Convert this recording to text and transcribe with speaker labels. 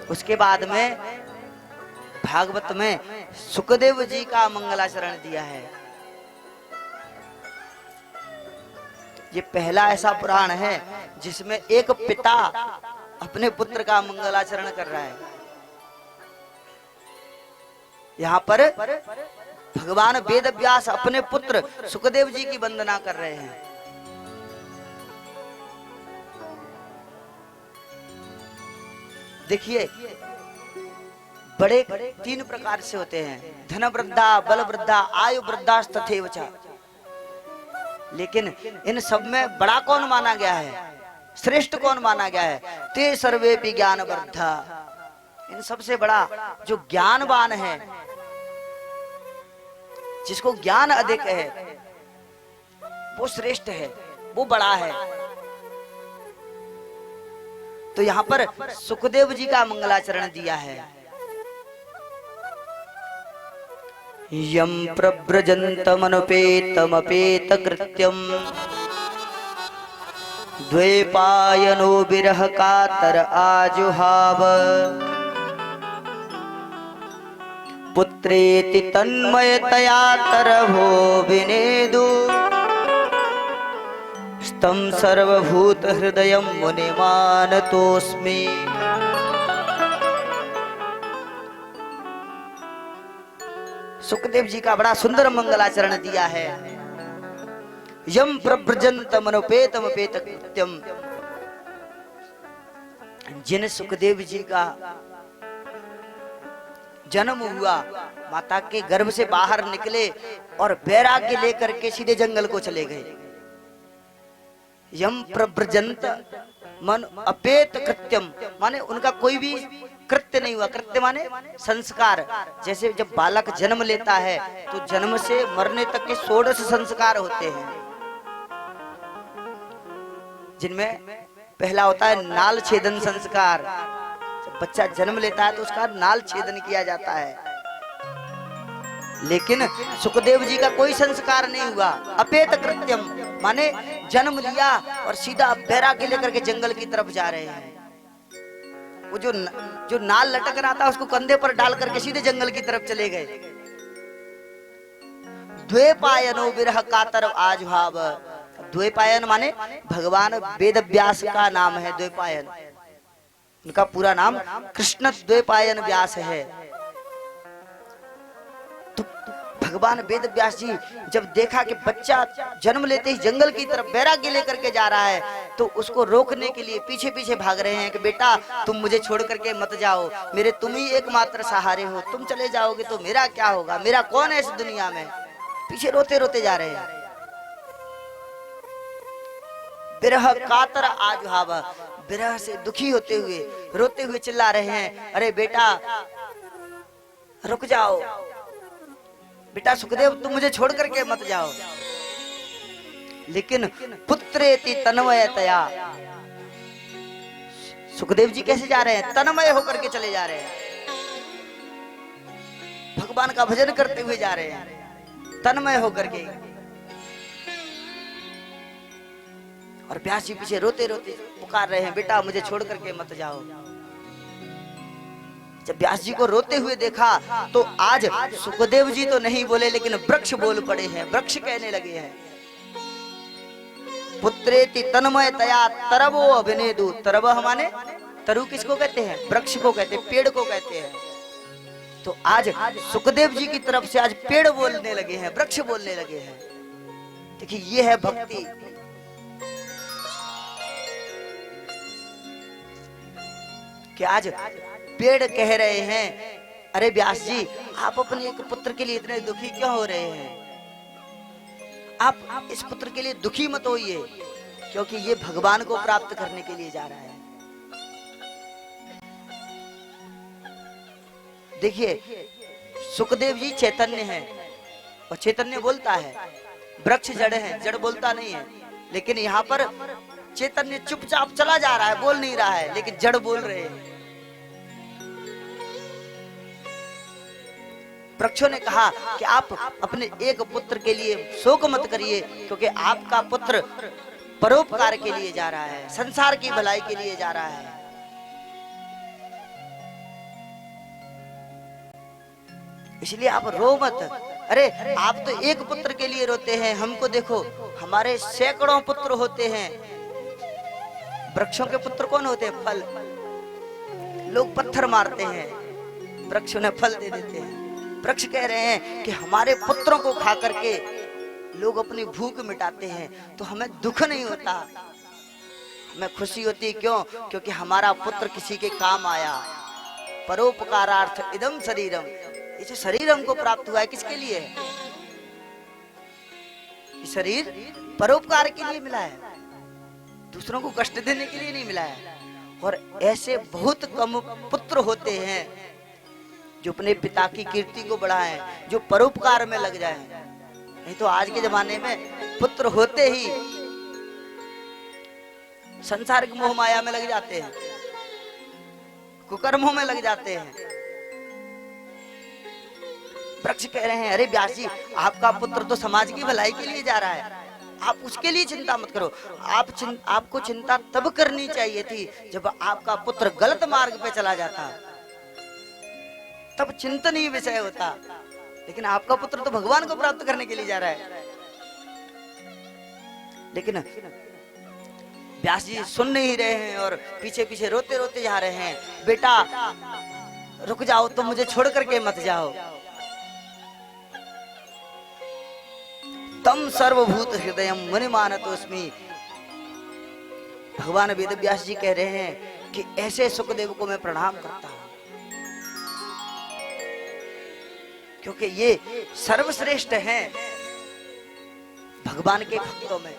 Speaker 1: उसके बाद में भागवत में सुखदेव जी का मंगलाचरण दिया है। ये पहला ऐसा पुराण है जिसमें एक पिता अपने पुत्र का मंगलाचरण कर रहा है। यहाँ पर भगवान वेद व्यास अपने पुत्र सुखदेव जी की वंदना कर रहे हैं। देखिए, बड़े 3 प्रकार से होते हैं, धन वृद्धा, बल वृद्धा, आयु वृद्धा तथैव च। लेकिन इन सब में बड़ा कौन माना गया है, श्रेष्ठ कौन माना गया है? ते सर्वेपि ज्ञान वृद्धा। इन सबसे बड़ा जो ज्ञानवान है, जिसको ज्ञान अधिक है, वो श्रेष्ठ है, वो बड़ा है। तो यहाँ पर सुखदेव जी का मंगलाचरण दिया है। यम प्रव्रजन्तमनुपेतमपेत कृत्यम द्वैपायनो विरह कातर आजुहाव पुत्रेति तन्मयतया तरभो विनेदु स्तम सर्वभूत हृदयं मुनिमानतोस्मि। सुखदेव जी का बड़ा सुंदर मंगलाचरण दिया है। यम प्रव्रजन्तमनुपेतमपेत कृत्यम। जिन सुखदेव जी का जन्म हुआ, माता के गर्भ से बाहर निकले और वैराग्य लेकर के सीधे जंगल को चले गए। यम प्रव्रजंत मन अपेत कृत्यम, माने उनका कोई भी कृत्य नहीं हुआ। कृत्य माने संस्कार। जैसे जब बालक जन्म लेता है तो जन्म से मरने तक के 16 संस्कार होते हैं, जिनमें पहला होता है नाल छेदन संस्कार। जब बच्चा जन्म लेता है तो उसका नाल छेदन किया जाता है। लेकिन सुखदेव जी का कोई संस्कार नहीं हुआ। अपेत कृत्यम माने जन्म लिया और सीधा वैराग्य लेकर के जंगल की तरफ जा रहे हैं। वो जो नाल लटक रहा था उसको कंधे पर डाल करके सीधे जंगल की तरफ चले गए। द्वैपायनो विरह कातर आजुहाव। द्वैपायन माने भगवान वेद व्यास का नाम है द्वैपायन। उनका पूरा नाम कृष्ण द्वैपायन व्यास है। तो भगवान वेद व्यास जी जब देखा कि बच्चा जन्म लेते ही जंगल की तरफ वैराग्य लेकर के जा रहा है, तो उसको रोकने के लिए पीछे पीछे भाग रहे हैं कि बेटा तुम मुझे छोड़ करके मत जाओ, मेरे तुम ही एकमात्र सहारे हो, तुम चले जाओगे तो मेरा क्या होगा, मेरा कौन है इस दुनिया में। पीछे रोते रोते जा रहे हैं। विरह कातर आजुहाव, विरह से दुखी होते हुए रोते हुए चिल्ला रहे हैं, अरे बेटा रुक जाओ, बेटा सुखदेव तुम मुझे छोड़ करके मत जाओ। लेकिन पुत्रेति तन्मयतया, सुखदेव जी कैसे जा रहे हैं? तन्मय होकर के चले जा रहे हैं, भगवान का भजन करते हुए जा रहे हैं, तन्मय होकर के। और व्यास जी पीछे रोते रोते पुकार रहे हैं, बेटा मुझे छोड़ करके मत जाओ। जब व्यास जी को रोते हुए देखा तो आज सुखदेव जी तो नहीं बोले, लेकिन वृक्ष बोल पड़े हैं। वृक्ष कहने लगे हैं, पुत्रेति तन्मयतया तरवो अभिनेदु। तरव माने तरु किसको कहते हैं? वृक्ष को कहते हैं, पेड़ को कहते हैं। तो आज सुखदेव जी की तरफ से आज पेड़ बोलने लगे हैं, वृक्ष बोलने लगे हैं। देखिए ये है भक्ति। कि आज पेड़ कह रहे हैं, अरे व्यास जी आप अपने एक पुत्र के लिए इतने दुखी क्यों हो रहे हैं? आप इस पुत्र के लिए दुखी मत होइए, क्योंकि ये भगवान को प्राप्त करने के लिए जा रहा है। देखिए सुखदेव जी चैतन्य है और चैतन्य बोलता है, वृक्ष जड़ है, जड़ बोलता नहीं है। लेकिन यहाँ पर चैतन्य चुपचाप चला जा रहा है, बोल नहीं रहा है, लेकिन जड़ बोल रहे हैं। वृक्षों ने कहा कि आप अपने एक पुत्र के लिए शोक मत करिए, क्योंकि आपका पुत्र परोपकार के लिए जा रहा है, संसार की भलाई के लिए जा रहा है। इसलिए आप रो मत। अरे आप तो एक पुत्र के लिए रोते हैं, हमको देखो हमारे सैकड़ों पुत्र होते हैं। वृक्षों के पुत्र कौन होते हैं? फल। लोग पत्थर मारते हैं, वृक्ष उन्हें फल दे देते हैं। वृक्ष कह रहे हैं कि हमारे पुत्रों को खा करके लोग अपनी भूख मिटाते हैं, तो हमें दुख नहीं होता, हमें खुशी होती है। क्यों? क्योंकि हमारा पुत्र किसी के काम आया। परोपकारार्थ इदम शरीरम, ये जो शरीर हमको प्राप्त हुआ है किसके लिए है? ये शरीर परोपकार के लिए मिला है, दूसरों को कष्ट देने के लिए नहीं मिला है। और ऐसे बहुत कम पुत्र होते हैं जो अपने पिता की कीर्ति को बढ़ाएं, जो परोपकार में लग जाएं। नहीं तो आज के जमाने में पुत्र होते ही संसारिक मोह माया में लग जाते हैं, कुकर्मों में लग जाते हैं। वृक्ष कह रहे हैं अरे व्यास जी, आपका पुत्र तो समाज की भलाई के लिए जा रहा है, आप उसके लिए चिंता मत करो। आपको चिंता तब करनी चाहिए थी जब आपका पुत्र गलत मार्ग पे चला जाता, तब चिंतनीय विषय होता। लेकिन आपका पुत्र तो भगवान को प्राप्त करने के लिए जा रहा है। लेकिन व्यास जी सुन नहीं रहे हैं और पीछे पीछे रोते रोते जा रहे हैं। बेटा रुक जाओ, तुम मुझे छोड़ करके मत जाओ। तम सर्वभूत हृदयम मुनि मानतोस्मि। भगवान वेद व्यास जी कह रहे हैं कि ऐसे सुखदेव को मैं प्रणाम करता हूं, क्योंकि ये सर्वश्रेष्ठ हैं भगवान के भक्तों में।